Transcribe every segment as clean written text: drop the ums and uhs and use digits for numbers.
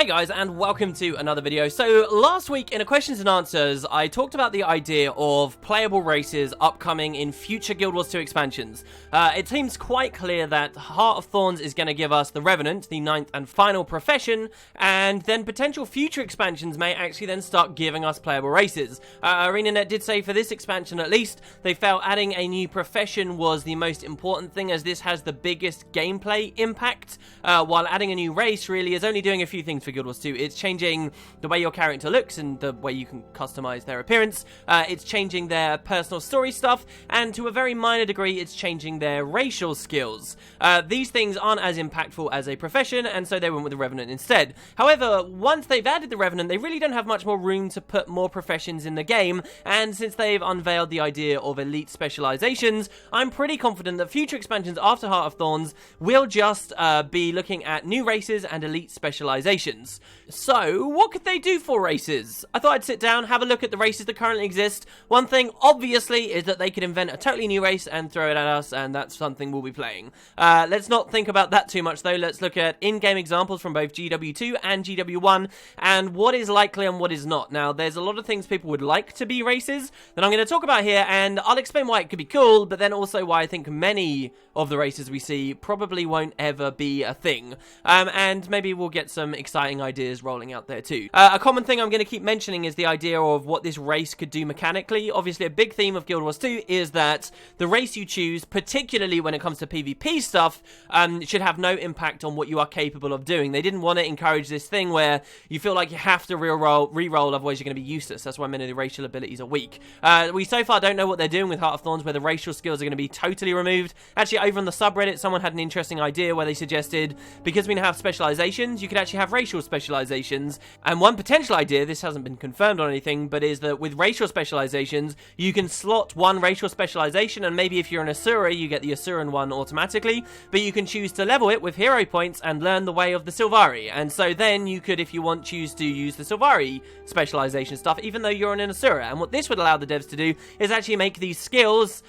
Hey guys, and welcome to another video. So last week in a questions and answers, I talked about the idea of playable races upcoming in future Guild Wars 2 expansions. It seems quite clear that Heart of Thorns is going to give us the Revenant, the 9th and final profession, and then potential future expansions may actually then start giving us playable races. ArenaNet did say for this expansion at least, they felt adding a new profession was the most important thing as this has the biggest gameplay impact, while adding a new race really is only doing a few things for Guild Wars 2. It's changing the way your character looks and the way you can customize their appearance. It's changing their personal story stuff, and to a very minor degree, it's changing their racial skills. These things aren't as impactful as a profession, and so they went with the Revenant instead. However, once they've added the Revenant, they really don't have much more room to put more professions in the game, and since they've unveiled the idea of elite specializations, I'm pretty confident that future expansions after Heart of Thorns will just be looking at new races and elite specializations. So, what could they do for races? I thought I'd sit down, have a look at the races that currently exist. One thing, obviously, is that they could invent a totally new race and throw it at us, and that's something we'll be playing. Let's not think about that too much, though. Let's look at in-game examples from both GW2 and GW1, and what is likely and what is not. Now, there's a lot of things people would like to be races that I'm going to talk about here, and I'll explain why it could be cool, but then also why I think many of the races we see probably won't ever be a thing. And maybe we'll get some exciting ideas rolling out there too. A common thing I'm going to keep mentioning is the idea of what this race could do mechanically. Obviously, a big theme of Guild Wars 2 is that the race you choose, particularly when it comes to PvP stuff, should have no impact on what you are capable of doing. They didn't want to encourage this thing where you feel like you have to re-roll, otherwise you're going to be useless. That's why many of the racial abilities are weak. We so far don't know what they're doing with Heart of Thorns, where the racial skills are going to be totally removed. Actually, over on the subreddit, someone had an interesting idea where they suggested, because we now have specializations, you could actually have racial specializations. And one potential idea, this hasn't been confirmed on anything, but is that with racial specializations, you can slot one racial specialization, and maybe if you're an Asura, you get the Asuran one automatically, but you can choose to level it with hero points and learn the way of the Sylvari. And so then you could, if you want, choose to use the Sylvari specialization stuff, even though you're an Asura. And what this would allow the devs to do is actually make these skills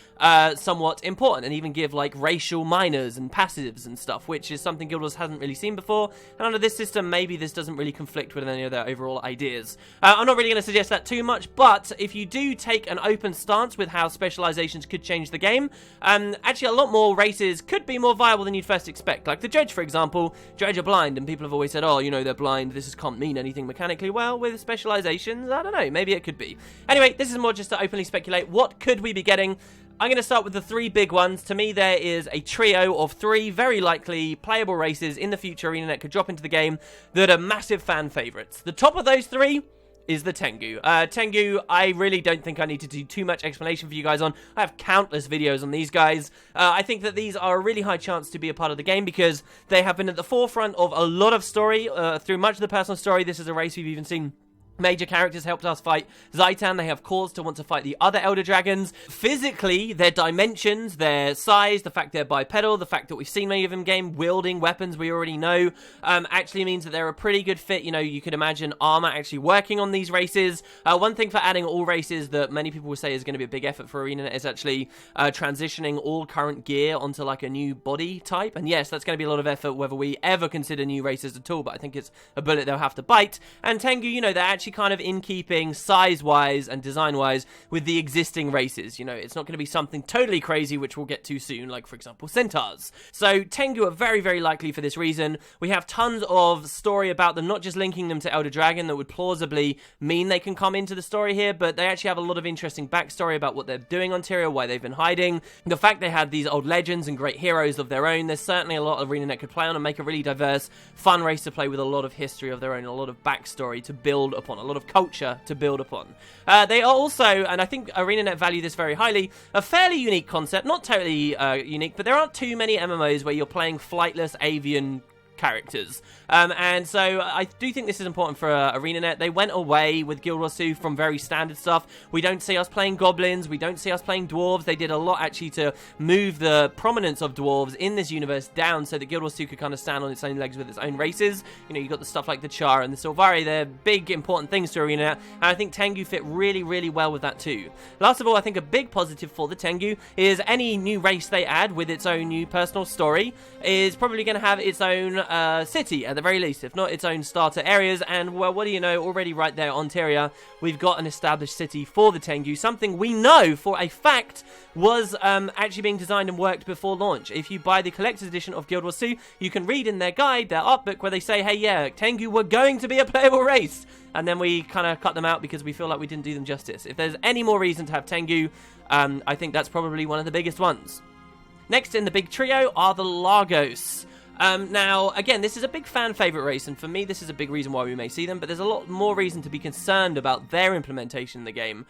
somewhat important, and even give like racial minors and passives and stuff, which is something Guild Wars hasn't really seen before. And under this system, maybe this doesn't really conflict with any of their overall ideas. I'm not really going to suggest that too much, but if you do take an open stance with how specializations could change the game, actually a lot more races could be more viable than you'd first expect. Like the Dredge, for example. Dredge are blind, and people have always said, oh, you know, they're blind, this can't mean anything mechanically. Well, with specializations, I don't know, maybe it could be. Anyway, this is more just to openly speculate. What could we be getting? I'm going to start with the three big ones. To me, there is a trio of three very likely playable races in the future ArenaNet could drop into the game that are massive fan favorites. The top of those three is the Tangu. Tangu, I really don't think I need to do too much explanation for you guys on. I have countless videos on these guys. I think that these are a really high chance to be a part of the game because they have been at the forefront of a lot of story through much of the personal story. This is a race we've even seen major characters helped us fight Zaitan. They have cause to want to fight the other Elder Dragons. Physically, their dimensions, their size, the fact they're bipedal, the fact that we've seen many of them game wielding weapons we already know, actually means that they're a pretty good fit. You know, you could imagine armor actually working on these races. One thing for adding all races that many people will say is going to be a big effort for ArenaNet is actually transitioning all current gear onto like a new body type. And yes, that's going to be a lot of effort whether we ever consider new races at all, but I think it's a bullet they'll have to bite. And Tengu, you know, they're actually kind of in keeping size-wise and design-wise with the existing races. You know, it's not going to be something totally crazy, which we'll get to soon, like, for example, Centaurs. So, Tengu are very, very likely for this reason. We have tons of story about them, not just linking them to Elder Dragon that would plausibly mean they can come into the story here, but they actually have a lot of interesting backstory about what they're doing on Tyria, why they've been hiding. The fact they had these old legends and great heroes of their own, there's certainly a lot of ArenaNet could play on and make a really diverse, fun race to play with a lot of history of their own, a lot of backstory to build upon, a lot of culture to build upon. They are also, and I think ArenaNet value this very highly, a fairly unique concept, not totally unique, but there aren't too many MMOs where you're playing flightless avian characters. And so I do think this is important for ArenaNet. They went away with Guild Wars 2 from very standard stuff. We don't see us playing goblins. We don't see us playing dwarves. They did a lot actually to move the prominence of dwarves in this universe down so that Guild Wars 2 could kind of stand on its own legs with its own races. You know, you got the stuff like the Char and the Sylvari. They're big, important things to ArenaNet, and I think Tengu fit really, really well with that too. Last of all, I think a big positive for the Tengu is any new race they add with its own new personal story is probably going to have its own city, at the very least, if not its own starter areas. And, well, what do you know, already right there on Tyria, we've got an established city for the Tengu, something we know for a fact was actually being designed and worked before launch. If you buy the collector's edition of Guild Wars 2, you can read in their guide, their art book, where they say, hey, yeah, Tengu were going to be a playable race. And then we kind of cut them out because we feel like we didn't do them justice. If there's any more reason to have Tengu, I think that's probably one of the biggest ones. Next in the big trio are the Largos. Now, again, this is a big fan favorite race, and for me, this is a big reason why we may see them, but there's a lot more reason to be concerned about their implementation in the game.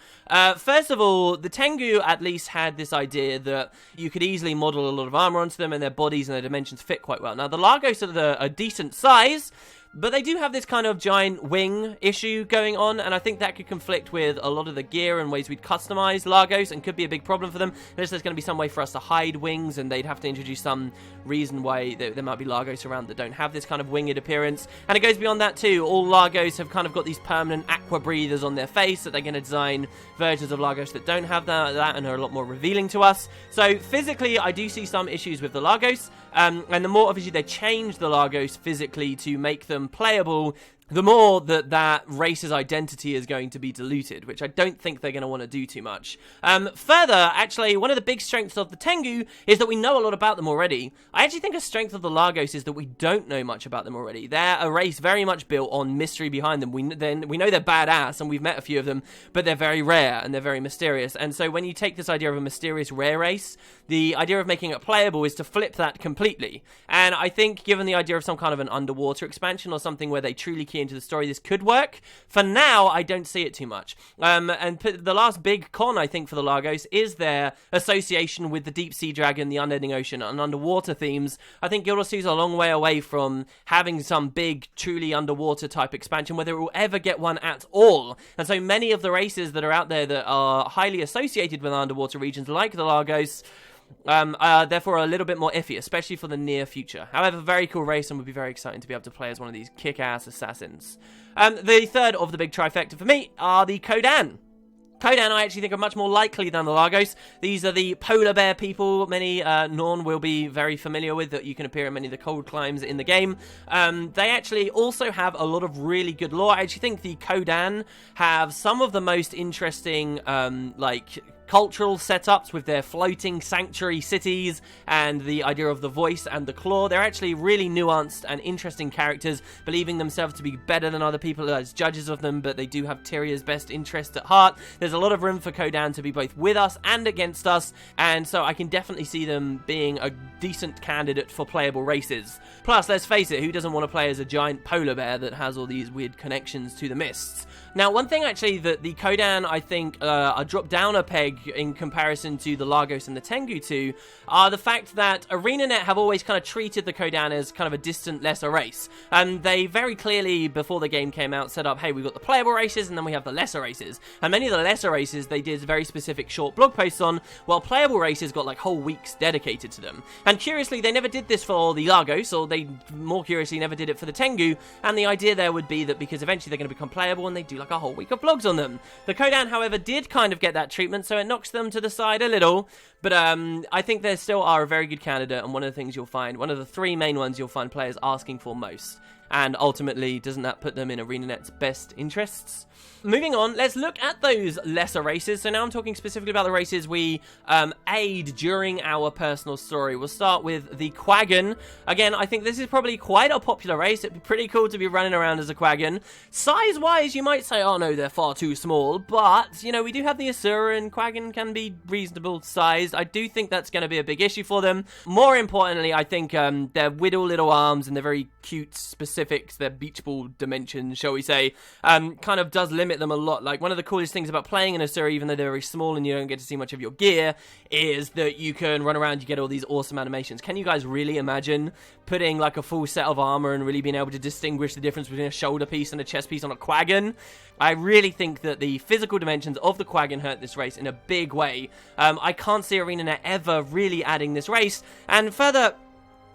First of all, the Tengu at least had this idea that you could easily model a lot of armor onto them, and their bodies and their dimensions fit quite well. Now, the Largos are a decent size, but they do have this kind of giant wing issue going on, and I think that could conflict with a lot of the gear and ways we'd customize Largos, and could be a big problem for them. Unless there's going to be some way for us to hide wings, and they'd have to introduce some reason why there might be Largos around that don't have this kind of winged appearance. And it goes beyond that too. All Largos have kind of got these permanent aqua breathers on their face, that they're going to design versions of Largos that don't have that and are a lot more revealing to us. So physically, I do see some issues with the Largos, and the more obviously they change the Largos physically to make them playable, the more that race's identity is going to be diluted, which I don't think they're going to want to do too much. Further, actually, one of the big strengths of the Tengu is that we know a lot about them already. I actually think a strength of the Largos is that we don't know much about them already. They're a race very much built on mystery behind them. We know they're badass, and we've met a few of them, but they're very rare, and they're very mysterious. And so when you take this idea of a mysterious rare race, the idea of making it playable is to flip that completely. And I think given the idea of some kind of an underwater expansion or something where they truly key into the story, this could work. For now, I don't see it too much. And the last big con, I think, for the Largos is their association with the deep sea dragon, the unending ocean, and underwater themes. I think Guild Wars 2 is a long way away from having some big, truly underwater type expansion, whether it will ever get one at all. And so many of the races that are out there that are highly associated with underwater regions, like the Largos, therefore a little bit more iffy, especially for the near future. However, very cool race, and would be very exciting to be able to play as one of these kick-ass assassins. The third of the big trifecta for me are the Kodan. Kodan, I actually think, are much more likely than the Largos. These are the polar bear people many Norn will be very familiar with, that you can appear in many of the cold climes in the game. They actually also have a lot of really good lore. I actually think the Kodan have some of the most interesting, cultural setups with their floating sanctuary cities and the idea of the voice and the claw. They're actually really nuanced and interesting characters, believing themselves to be better than other people as judges of them, but they do have Tyria's best interest at heart. There's a lot of room for Kodan to be both with us and against us, and so I can definitely see them being a decent candidate for playable races. Plus, let's face it, who doesn't want to play as a giant polar bear that has all these weird connections to the mists? Now, one thing actually that the Kodan, I think, are dropped down a peg in comparison to the Largos and the Tengu 2 are the fact that ArenaNet have always kind of treated the Kodan as kind of a distant, lesser race. And they very clearly, before the game came out, set up, hey, we've got the playable races and then we have the lesser races. And many of the lesser races they did very specific short blog posts on, while playable races got like whole weeks dedicated to them. And curiously, they never did this for the Largos, or they more curiously never did it for the Tengu. And the idea there would be that because eventually they're going to become playable and they do like a whole week of blogs on them. The Kodan, however, did kind of get that treatment, so it knocks them to the side a little, but I think they still are a very good candidate, and one of the things you'll find, one of the three main ones you'll find players asking for most. And ultimately, doesn't that put them in ArenaNet's best interests? Moving on, let's look at those lesser races. So now I'm talking specifically about the races we aid during our personal story. We'll start with the Quaggan. Again, I think this is probably quite a popular race. It'd be pretty cool to be running around as a Quaggan. Size-wise, you might say, oh no, they're far too small. But, you know, we do have the Asura, and Quaggan can be reasonable sized. I do think that's going to be a big issue for them. More importantly, I think their whittle little arms and their very cute specifics, their beach ball dimensions, shall we say, kind of does limit them a lot. Like, one of the coolest things about playing an Asura, even though they're very small and you don't get to see much of your gear, is that you can run around, you get all these awesome animations. Can you guys really imagine putting like a full set of armor and really being able to distinguish the difference between a shoulder piece and a chest piece on a Quaggan? I really think that the physical dimensions of the Quaggan hurt this race in a big way. I can't see ArenaNet ever really adding this race, and further,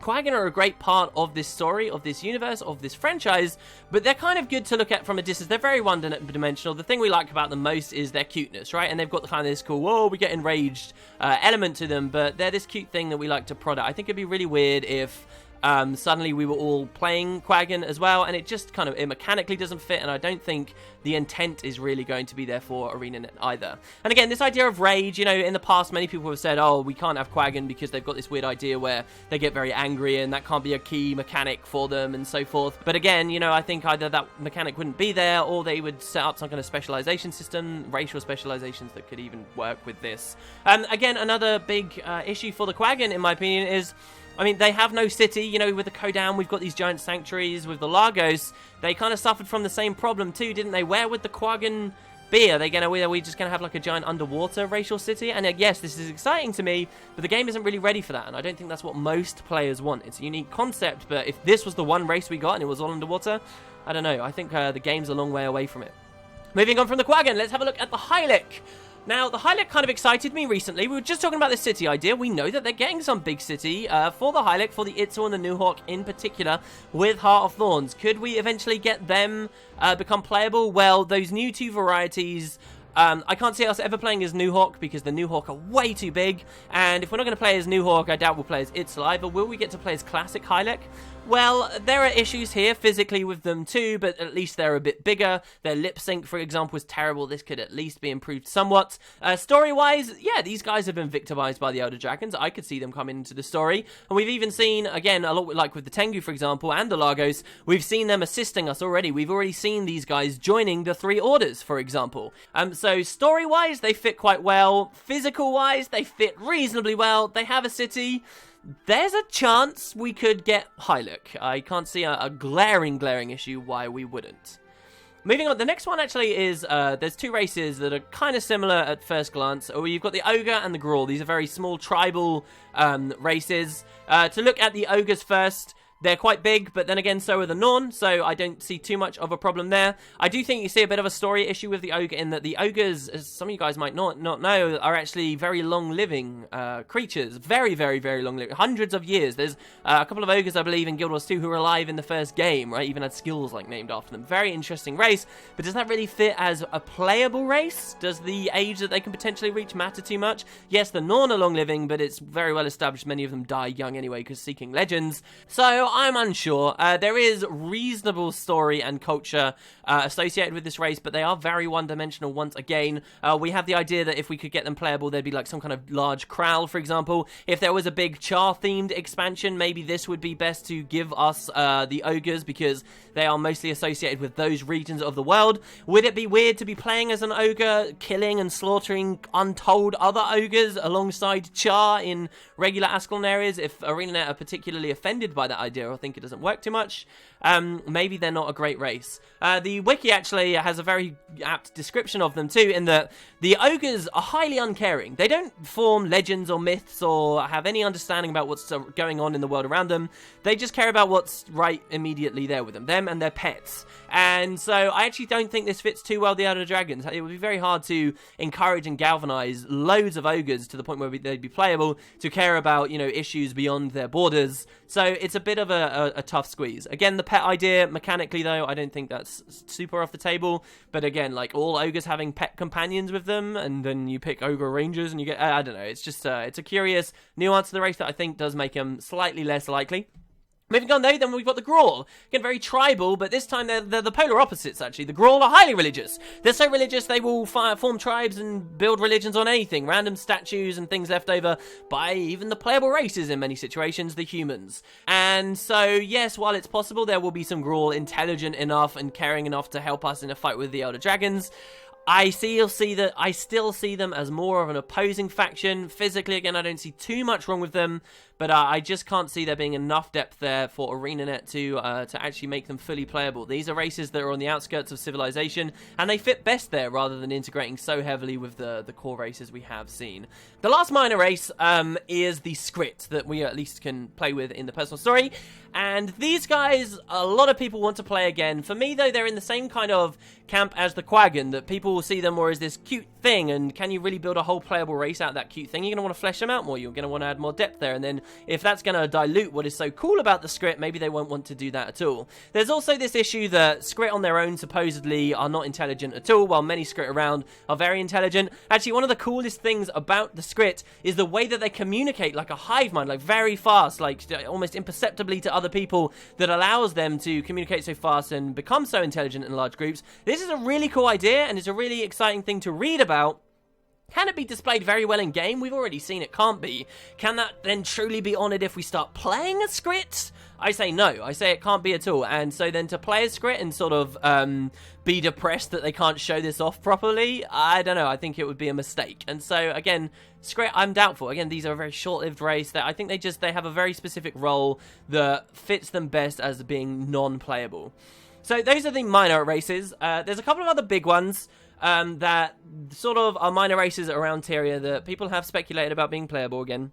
Quaggan are a great part of this story, of this universe, of this franchise, but they're kind of good to look at from a distance. They're very one-dimensional. The thing we like about them most is their cuteness, right? And they've got kind of this cool, whoa, we get enraged element to them, but they're this cute thing that we like to prod at. I think it'd be really weird if suddenly we were all playing Quaggan as well, and it just kind of, it mechanically doesn't fit, and I don't think the intent is really going to be there for ArenaNet either. And again, this idea of rage, you know, in the past, many people have said, oh, we can't have Quaggan because they've got this weird idea where they get very angry, and that can't be a key mechanic for them, and so forth. But again, you know, I think either that mechanic wouldn't be there, or they would set up some kind of specialization system, racial specializations that could even work with this. Again, another big issue for the Quaggan, in my opinion, is, I mean, they have no city. You know, with the Kodan, we've got these giant sanctuaries. With the Largos, they kind of suffered from the same problem too, didn't they? Where would the Quaggan be? Are we just going to have like a giant underwater racial city? And yes, this is exciting to me, but the game isn't really ready for that, and I don't think that's what most players want. It's a unique concept, but if this was the one race we got and it was all underwater, I don't know. I think the game's a long way away from it. Moving on from the Quaggan, let's have a look at the Hylic. Now, the Hylic kind of excited me recently. We were just talking about the city idea. We know that they're getting some big city for the Hylic, for the Itzel and the Nuhawk in particular, with Heart of Thorns. Could we eventually get them become playable? Well, those new two varieties, I can't see us ever playing as Nuhawk because the Nuhawk are way too big, and if we're not going to play as Nuhawk, I doubt we'll play as Itzel either. Will we get to play as Classic Hylic? Well, there are issues here physically with them too, but at least they're a bit bigger. Their lip sync, for example, was terrible. This could at least be improved somewhat. Story-wise, yeah, these guys have been victimized by the Elder Dragons. I could see them coming into the story. And we've even seen, again, a lot like with the Tengu, for example, and the Largos, we've seen them assisting us already. We've already seen these guys joining the Three Orders, for example. So story-wise, they fit quite well. Physical-wise, they fit reasonably well. They have a city. There's a chance we could get Hylic. I can't see a glaring issue why we wouldn't. Moving on, the next one actually is, there's two races that are kind of similar at first glance. You've got the Ogre and the Grawl. These are very small tribal races. To look at the Ogres first, they're quite big, but then again, so are the Norn, so I don't see too much of a problem there. I do think you see a bit of a story issue with the Ogre in that the Ogres, as some of you guys might not know, are actually very long-living creatures. Very long-living. Hundreds of years. There's a couple of Ogres, I believe, in Guild Wars 2 who were alive in the first game, right? Even had skills, like, named after them. Very interesting race, but does that really fit as a playable race? Does the age that they can potentially reach matter too much? Yes, the Norn are long-living, but it's very well established many of them die young anyway, because seeking legends. So, I'm unsure. There is reasonable story and culture associated with this race, but they are very one-dimensional once again. We have the idea that if we could get them playable, there'd be like some kind of large kraal, for example. If there was a big Char-themed expansion, maybe this would be best to give us the Ogres, because they are mostly associated with those regions of the world. Would it be weird to be playing as an Ogre, killing and slaughtering untold other Ogres alongside Char in regular Ascalon areas? If ArenaNet are particularly offended by that idea or think it doesn't work too much, maybe they're not a great race. The wiki actually has a very apt description of them too, in that the Ogres are highly uncaring. They don't form legends or myths or have any understanding about what's going on in the world around them. They just care about what's right immediately there with them and their pets. And so I actually don't think this fits too well the Elder Dragons. It would be very hard to encourage and galvanize loads of Ogres to the point where they'd be playable to care about, you know, issues beyond their borders. So it's a bit of a tough squeeze. Again, the pet idea, mechanically though, I don't think that's super off the table. But again, like all Ogres having pet companions with them, and then you pick Ogre Rangers and you get, I don't know, it's just, it's a curious nuance to the race that I think does make them slightly less likely. Moving on though, then we've got the Grawl. Again, very tribal, but this time they're the polar opposites actually. The Grawl are highly religious. They're so religious they will form tribes and build religions on anything. Random statues and things left over by even the playable races in many situations, the humans. And so, yes, while it's possible there will be some Grawl intelligent enough and caring enough to help us in a fight with the Elder Dragons, I still see them as more of an opposing faction. Physically, again, I don't see too much wrong with them, but I just can't see there being enough depth there for ArenaNet to actually make them fully playable. These are races that are on the outskirts of civilization, and they fit best there rather than integrating so heavily with the core races we have seen. The last minor race is the Scrit that we at least can play with in the personal story, and these guys, a lot of people want to play again. For me, though, they're in the same kind of camp as the Quaggan, that people will see them more as this cute thing, and can you really build a whole playable race out of that cute thing? You're going to want to flesh them out more, you're going to want to add more depth there, and then if that's going to dilute what is so cool about the scrit, maybe they won't want to do that at all. There's also this issue that scrit on their own supposedly are not intelligent at all, while many scrit around are very intelligent. Actually, one of the coolest things about the scrit is the way that they communicate like a hive mind, like very fast, like almost imperceptibly to other people, that allows them to communicate so fast and become so intelligent in large groups. This is a really cool idea, and it's a really exciting thing to read about. Can it be displayed very well in game? We've already seen it can't be. Can that then truly be honoured if we start playing a scrit? I say no. I say it can't be at all. And so then to play a scrit and sort of be depressed that they can't show this off properly, I don't know. I think it would be a mistake. And so again, scrit, I'm doubtful. Again, these are a very short-lived race. That I think they have a very specific role that fits them best as being non-playable. So those are the minor races. There's a couple of other big ones that sort of are minor races around Tyria that people have speculated about being playable again.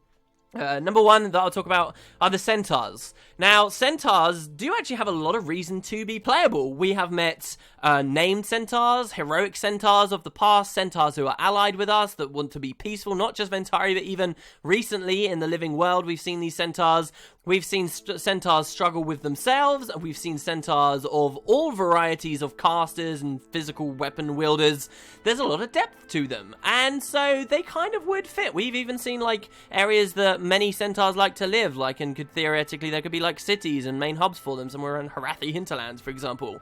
Number one that I'll talk about are the Centaurs. Now, Centaurs do actually have a lot of reason to be playable. We have met named Centaurs, heroic Centaurs of the past, Centaurs who are allied with us, that want to be peaceful, not just Ventari, but even recently in the living world, we've seen these Centaurs. We've seen Centaurs struggle with themselves, and we've seen Centaurs of all varieties of casters and physical weapon wielders. There's a lot of depth to them, and so they kind of would fit. We've even seen, like, areas that many Centaurs like to live, like, and could theoretically, there could be, like, cities and main hubs for them, somewhere in Harathi hinterlands, for example.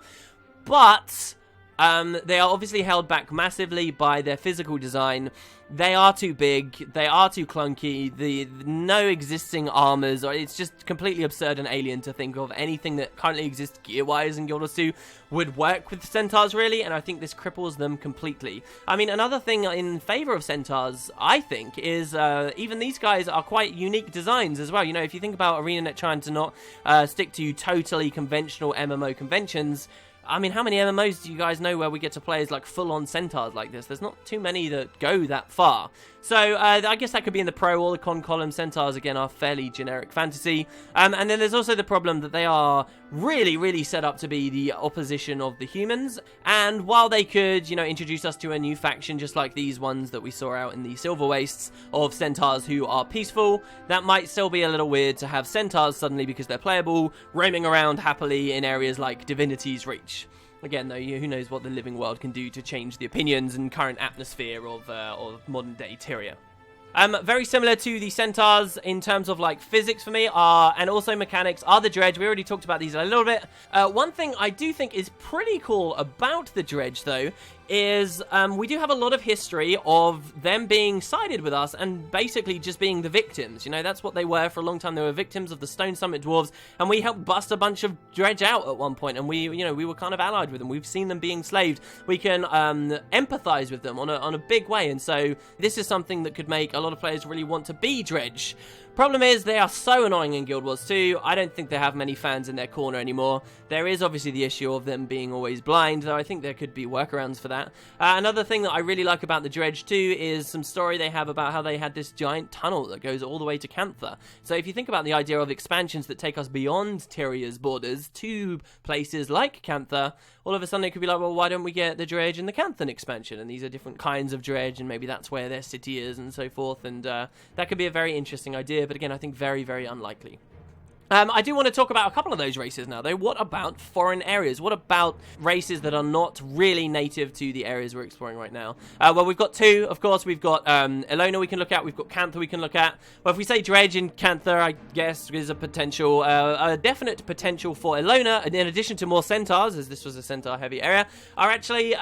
But they are obviously held back massively by their physical design. They are too big, they are too clunky, the no existing armors, or it's just completely absurd and alien to think of anything that currently exists gear-wise in Guild Wars 2 would work with Centaurs, really, and I think this cripples them completely. I mean, another thing in favor of Centaurs, I think, is even these guys are quite unique designs as well. You know, if you think about ArenaNet trying to not stick to totally conventional MMO conventions, I mean, how many MMOs do you guys know where we get to play as, like, full-on Centaurs like this? There's not too many that go that far. So, I guess that could be in the pro or the con column. Centaurs, again, are fairly generic fantasy. And then there's also the problem that they are really, really set up to be the opposition of the humans. And while they could, you know, introduce us to a new faction, just like these ones that we saw out in the Silver Wastes of Centaurs who are peaceful, that might still be a little weird to have Centaurs suddenly, because they're playable, roaming around happily in areas like Divinity's Reach. Again, though, who knows what the living world can do to change the opinions and current atmosphere of modern-day Tyria. Very similar to the Centaurs in terms of, like, physics for me, and also mechanics, are the Dredge. We already talked about these a little bit. One thing I do think is pretty cool about the Dredge, though, is we do have a lot of history of them being sided with us and basically just being the victims. You know, that's what they were for a long time. They were victims of the Stone Summit Dwarves, and we helped bust a bunch of Dredge out at one point, and we were kind of allied with them. We've seen them being enslaved. We can empathize with them on a big way, and so this is something that could make a lot of players really want to be Dredge. Problem is, they are so annoying in Guild Wars 2, I don't think they have many fans in their corner anymore. There is obviously the issue of them being always blind, though I think there could be workarounds for that. Another thing that I really like about the Dredge 2 is some story they have about how they had this giant tunnel that goes all the way to Cantha. So if you think about the idea of expansions that take us beyond Tyria's borders to places like Cantha, all of a sudden it could be like, well, why don't we get the Dredge in the Canthan expansion? And these are different kinds of Dredge, and maybe that's where their city is and so forth, and that could be a very interesting idea, but again, I think very, very unlikely. I do want to talk about a couple of those races now, though. What about foreign areas? What about races that are not really native to the areas we're exploring right now? Well, we've got two, of course. We've got Elona we can look at. We've got Cantha we can look at. Well, if we say Dredge in Cantha, I guess there's a potential, a definite potential for Elona, in addition to more Centaurs, as this was a Centaur-heavy area, are actually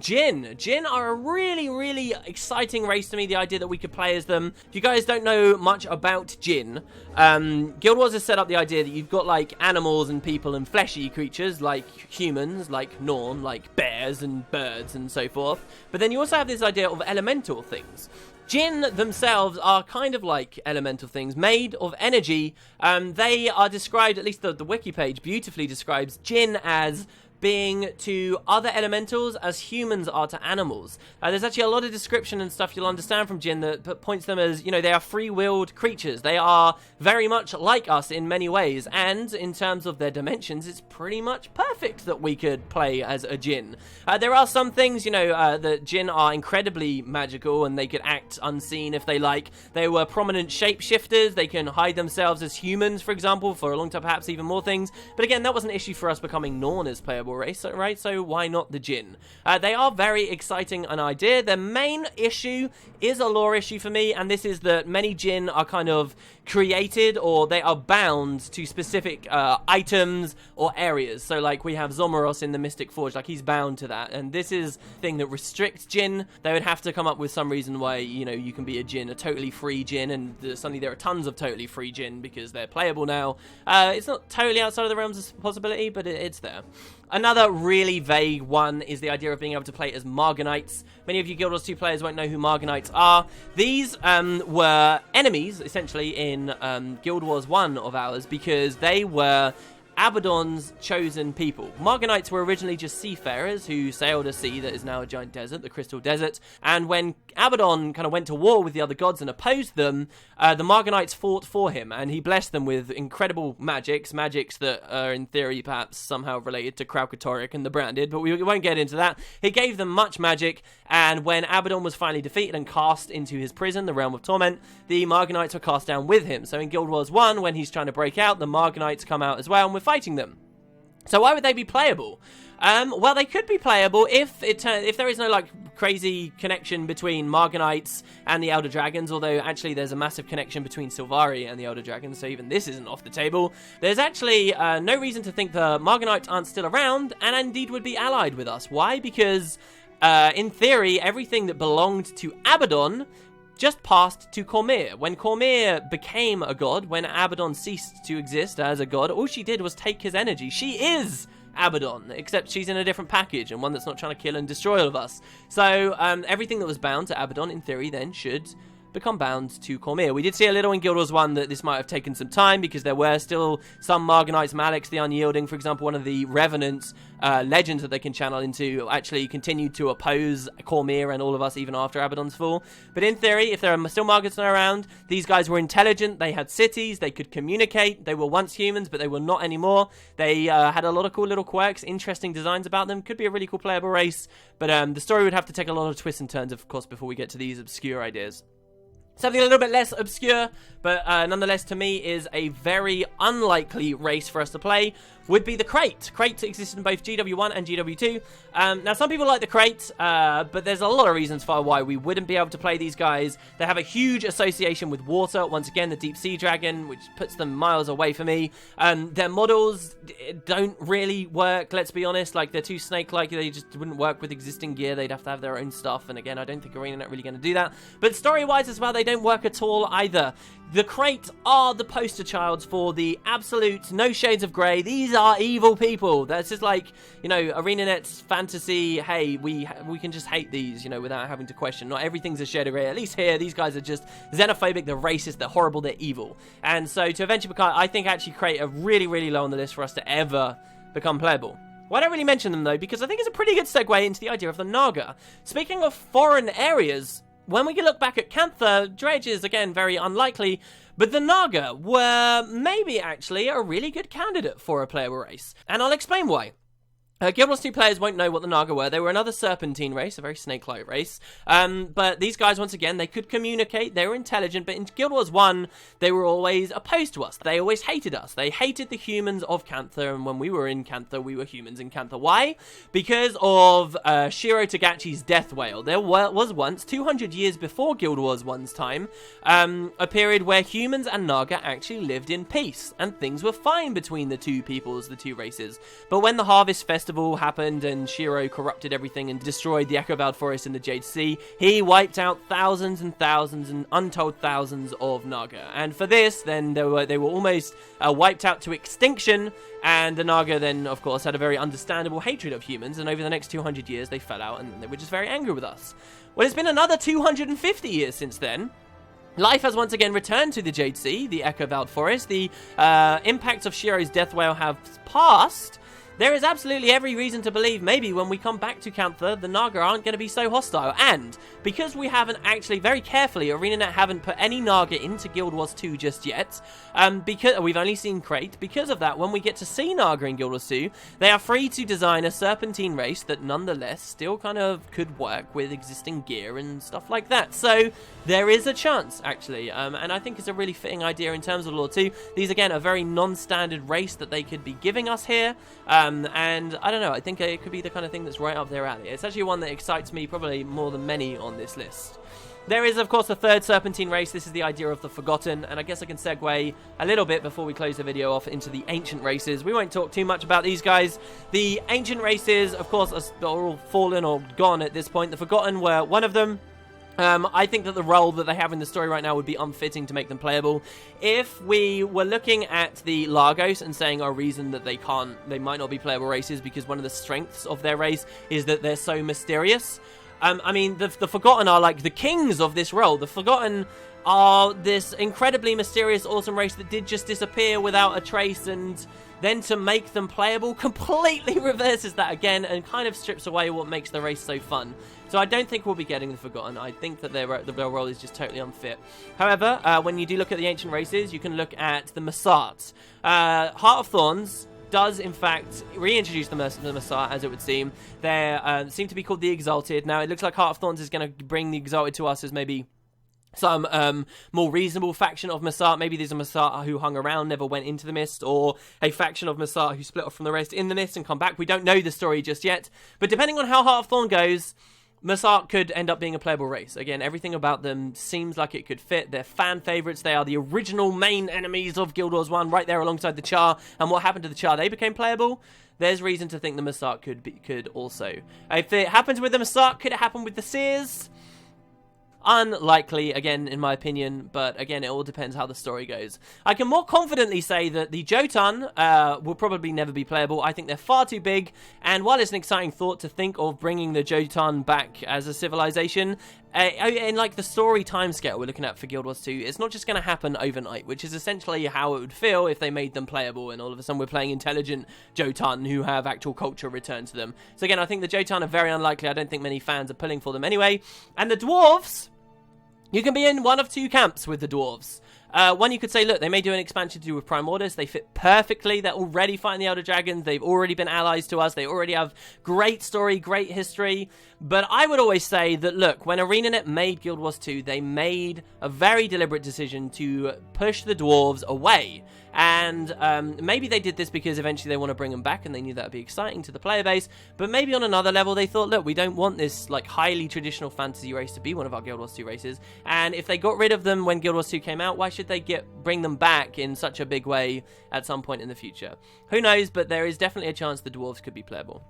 Jinn. Jinn are a really, really exciting race to me, the idea that we could play as them. If you guys don't know much about Jinn, Guild Wars has set up the idea that you've got, like, animals and people and fleshy creatures like humans, like Norn, like bears and birds and so forth, but then you also have this idea of elemental things. Jinn themselves are kind of like elemental things, made of energy. They are described, at least the wiki page beautifully describes Jinn as being to other elementals as humans are to animals. There's actually a lot of description and stuff you'll understand from Jinn that points them as, you know, they are free-willed creatures. They are very much like us in many ways, and in terms of their dimensions, it's pretty much perfect that we could play as a Jinn. There are some things, you know, that Jinn are incredibly magical, and they could act unseen if they like. They were prominent shapeshifters. They can hide themselves as humans, for example, for a long time, perhaps even more things. But again, that was an issue for us becoming Norn as playable race, right? So why not the Jinn? They are very exciting an idea. Their main issue is a lore issue for me, and this is that many Jinn are kind of created, or they are bound to specific items or areas. So like we have Zomoros in the Mystic Forge, like he's bound to that, and this is a thing that restricts Jinn. They would have to come up with some reason why, you know, you can be a Jinn, a totally free Jinn, and suddenly there are tons of totally free Jinn because they're playable now. It's not totally outside of the realms of possibility, but it's there. Another really vague one is the idea of being able to play as Margonites. Many of you Guild Wars 2 players won't know who Margonites are. These were enemies, essentially, in Guild Wars 1 of ours, because they were Abaddon's chosen people. Margonites were originally just seafarers who sailed a sea that is now a giant desert, the Crystal Desert, and when Abaddon kind of went to war with the other gods and opposed them, the Margonites fought for him, and he blessed them with incredible magics that are in theory perhaps somehow related to Kraukatoric and the Branded, but we won't get into that. He gave them much magic, and when Abaddon was finally defeated and cast into his prison, the Realm of Torment, the Margonites were cast down with him. So in Guild Wars 1, when he's trying to break out, the Margonites come out as well, and we're fighting them. So why would they be playable? Well, they could be playable if there is no like crazy connection between Margonites and the Elder Dragons, although actually there's a massive connection between Sylvari and the Elder Dragons, so even this isn't off the table. There's actually no reason to think the Margonites aren't still around and indeed would be allied with us. Why? Because in theory, everything that belonged to Abaddon just passed to Cormyr. When Cormyr became a god, when Abaddon ceased to exist as a god, all she did was take his energy. She is Abaddon, except she's in a different package, and one that's not trying to kill and destroy all of us. So everything that was bound to Abaddon, in theory, then should become bound to Cormyr. We did see a little in Guild Wars 1 that this might have taken some time, because there were still some Margonites, Malix the Unyielding, for example, one of the Revenants legends that they can channel into, actually continued to oppose Cormyr and all of us even after Abaddon's fall. But in theory, if there are still Margonites around, these guys were intelligent, they had cities, they could communicate, they were once humans, but they were not anymore. They had a lot of cool little quirks, interesting designs about them, could be a really cool playable race, but the story would have to take a lot of twists and turns, of course, before we get to these obscure ideas. Something a little bit less obscure, but nonetheless to me is a very unlikely race for us to play, would be the Crate. Crate existed in both GW1 and GW2. Now, some people like the Crate, but there's a lot of reasons for why we wouldn't be able to play these guys. They have a huge association with water. Once again, the Deep Sea Dragon, which puts them miles away for me. Their models don't really work, let's be honest. Like, they're too snake-like. They just wouldn't work with existing gear. They'd have to have their own stuff. And again, I don't think ArenaNet really going to do that. But story-wise as well, they don't work at all either. The Crate are the poster childs for the absolute no shades of grey. These are evil people. That's just like, you know, ArenaNet's fantasy. Hey, we can just hate these, you know, without having to question. Not everything's a shade of grey. At least here, these guys are just xenophobic. They're racist. They're horrible. They're evil. And so to eventually become, I think actually Crate are really, really low on the list for us to ever become playable. Well, I don't really mention them though, because I think it's a pretty good segue into the idea of the Naga. Speaking of foreign areas, when we can look back at Cantha, Dredge is, again, very unlikely, but the Naga were maybe actually a really good candidate for a playable race. And I'll explain why. Guild Wars 2 players won't know what the Naga were. They were another serpentine race, a very snake-like race. But these guys, once again, they could communicate. They were intelligent. But in Guild Wars 1, they were always opposed to us. They always hated us. They hated the humans of Cantha. And when we were in Cantha, we were humans in Cantha. Why? Because of Shiro Togachi's death whale. There was once, 200 years before Guild Wars 1's time, a period where humans and Naga actually lived in peace. And things were fine between the two peoples, the two races. But when the Harvest Festival happened and Shiro corrupted everything and destroyed the Echo-Vowed Forest in the Jade Sea, he wiped out thousands and thousands and untold thousands of Naga. And for this, then they were almost wiped out to extinction, and the Naga then, of course, had a very understandable hatred of humans, and over the next 200 years, they fell out, and they were just very angry with us. Well, it's been another 250 years since then. Life has once again returned to the Jade Sea, the Echo-Vowed Forest. The impacts of Shiro's death whale have passed. there is absolutely every reason to believe maybe when we come back to Cantha, the Naga aren't going to be so hostile. And because we haven't actually, very carefully, ArenaNet haven't put any Naga into Guild Wars 2 just yet, because we've only seen Crate, because of that, when we get to see Naga in Guild Wars 2, they are free to design a serpentine race that nonetheless still kind of could work with existing gear and stuff like that. So there is a chance, actually, and I think it's a really fitting idea in terms of Lore 2. These, again, are very non-standard race that they could be giving us here. And I don't know, I think it could be the kind of thing that's right up their alley. It's actually one that excites me probably more than many on this list. There is, of course, a third serpentine race. This is the idea of the Forgotten, and I guess I can segue a little bit before we close the video off into the ancient races. We won't talk too much about these guys. The ancient races, of course, are all fallen or gone at this point. The Forgotten were one of them. I think that the role that they have in the story right now would be unfitting to make them playable. If we were looking at the Largos and saying our reason that they might not be playable races because one of the strengths of their race is that they're so mysterious. I mean, the Forgotten are like the kings of this role. The Forgotten are this incredibly mysterious, awesome race that did just disappear without a trace, and then to make them playable completely reverses that again and kind of strips away what makes the race so fun. So I don't think we'll be getting the Forgotten. I think that their role is just totally unfit. However, when you do look at the ancient races, you can look at the Massart. Heart of Thorns does, in fact, reintroduce the Massart, as it would seem. They seem to be called the Exalted. Now, it looks like Heart of Thorns is going to bring the Exalted to us as maybe some more reasonable faction of Massart. Maybe there's a Massart who hung around, never went into the mist, or a faction of Massart who split off from the rest in the mist and come back. We don't know the story just yet. But depending on how Heart of Thorn goes, Massart could end up being a playable race. Again, everything about them seems like it could fit. They're fan favourites. They are the original main enemies of Guild Wars 1, right there alongside the Char. And what happened to the Char? They became playable. There's reason to think the Massart could also. If it happens with the Massart, could it happen with the Seers? Unlikely, again, in my opinion, but again, it all depends how the story goes. I can more confidently say that the Jotun will probably never be playable. I think they're far too big, and while it's an exciting thought to think of bringing the Jotun back as a civilization, in like the story timescale we're looking at for Guild Wars 2, it's not just going to happen overnight, which is essentially how it would feel if they made them playable and all of a sudden we're playing intelligent Jotun who have actual culture returned to them. So again, I think the Jotun are very unlikely. I don't think many fans are pulling for them anyway. And the Dwarves, you can be in one of two camps with the Dwarves. One, you could say, look, they may do an expansion to do with Prime Orders. They fit perfectly. They're already fighting the Elder Dragons. They've already been allies to us. They already have great story, great history. But I would always say that, look, when ArenaNet made Guild Wars 2, they made a very deliberate decision to push the Dwarves away. And maybe they did this because eventually they want to bring them back and they knew that would be exciting to the player base. But maybe on another level they thought, look, we don't want this like highly traditional fantasy race to be one of our Guild Wars 2 races. And if they got rid of them when Guild Wars 2 came out, why should they bring them back in such a big way at some point in the future? Who knows, but there is definitely a chance the Dwarves could be playable.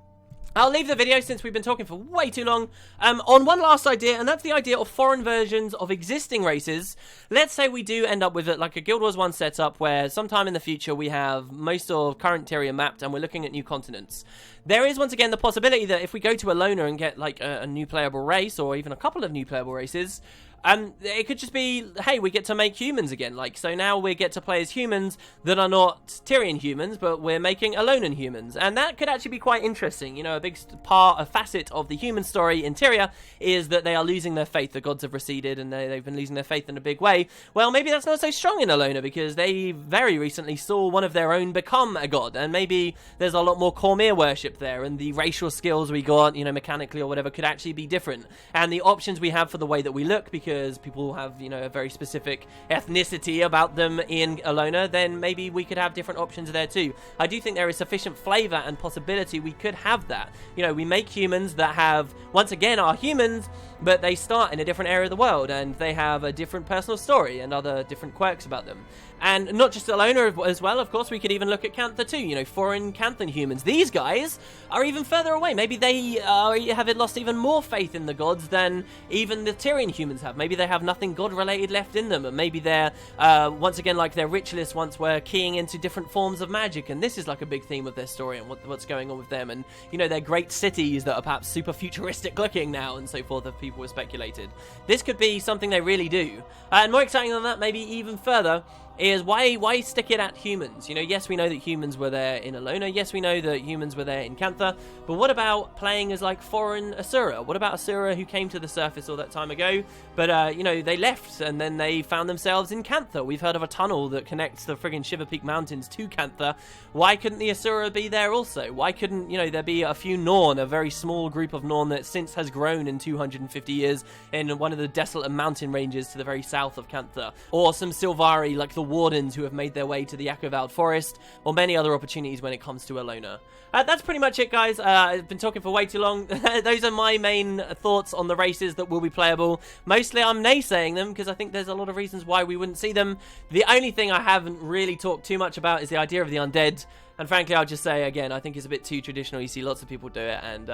I'll leave the video since we've been talking for way too long on one last idea, and that's the idea of foreign versions of existing races. Let's say we do end up with it like a Guild Wars 1 setup where sometime in the future we have most of current Tyria mapped and we're looking at new continents. There is once again the possibility that if we go to a loner and get like a new playable race or even a couple of new playable races, it could just be, hey, we get to make humans again. Like, so now we get to play as humans that are not Tyrian humans, but we're making Alolan humans. And that could actually be quite interesting. You know, a big part, a facet of the human story in Tyria is that they are losing their faith. The gods have receded and they've been losing their faith in a big way. Well, maybe that's not so strong in Alona because they very recently saw one of their own become a god. And maybe there's a lot more Cormyr worship there. And the racial skills we got, you know, mechanically or whatever, could actually be different. And the options we have for the way that we look, because people have, you know, a very specific ethnicity about them in Alona, then maybe we could have different options there too. I do think there is sufficient flavor and possibility we could have that. You know, we make humans that have, once again, are humans, but they start in a different area of the world and they have a different personal story and other different quirks about them. And not just Alona as well, of course, we could even look at Cantha too, you know, foreign Canthan humans. These guys are even further away. Maybe they have lost even more faith in the gods than even the Tyrian humans have. Maybe they have nothing god-related left in them, and maybe they're, once again, like their ritualists once were keying into different forms of magic, and this is like a big theme of their story and what's going on with them, and, you know, their great cities that are perhaps super futuristic looking now and so forth, if people were speculated. This could be something they really do. And more exciting than that, maybe even further, is why stick it at humans? You know, yes, we know that humans were there in Alona. Yes, we know that humans were there in Cantha. But what about playing as, like, foreign Asura? What about Asura who came to the surface all that time ago? But, you know, they left and then they found themselves in Cantha. We've heard of a tunnel that connects the friggin' Shiver Peak Mountains to Cantha. Why couldn't the Asura be there also? Why couldn't, you know, there be a few Norn, a very small group of Norn that since has grown in 250 years in one of the desolate mountain ranges to the very south of Cantha? Or some Sylvari, like the Wardens who have made their way to the Akkovald Forest, or many other opportunities when it comes to Alona. That's pretty much it, guys. I've been talking for way too long. Those are my main thoughts on the races that will be playable. Mostly I'm naysaying them because I think there's a lot of reasons why we wouldn't see them. The only thing I haven't really talked too much about is the idea of the Undead. And frankly, I'll just say, again, I think it's a bit too traditional. You see lots of people do it, and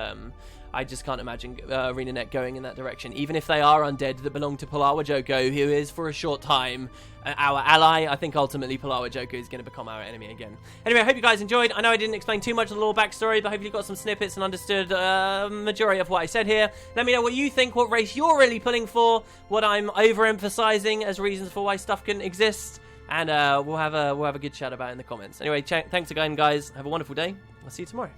I just can't imagine ArenaNet going in that direction. Even if they are undead that belong to Palawa Joko, who is, for a short time, our ally, I think ultimately Palawa Joko is going to become our enemy again. Anyway, I hope you guys enjoyed. I know I didn't explain too much of the lore backstory, but hopefully you got some snippets and understood majority of what I said here. Let me know what you think, what race you're really pulling for, what I'm overemphasizing as reasons for why stuff can exist. And we'll have a good chat about it in the comments. Anyway, thanks again, guys. Have a wonderful day. I'll see you tomorrow.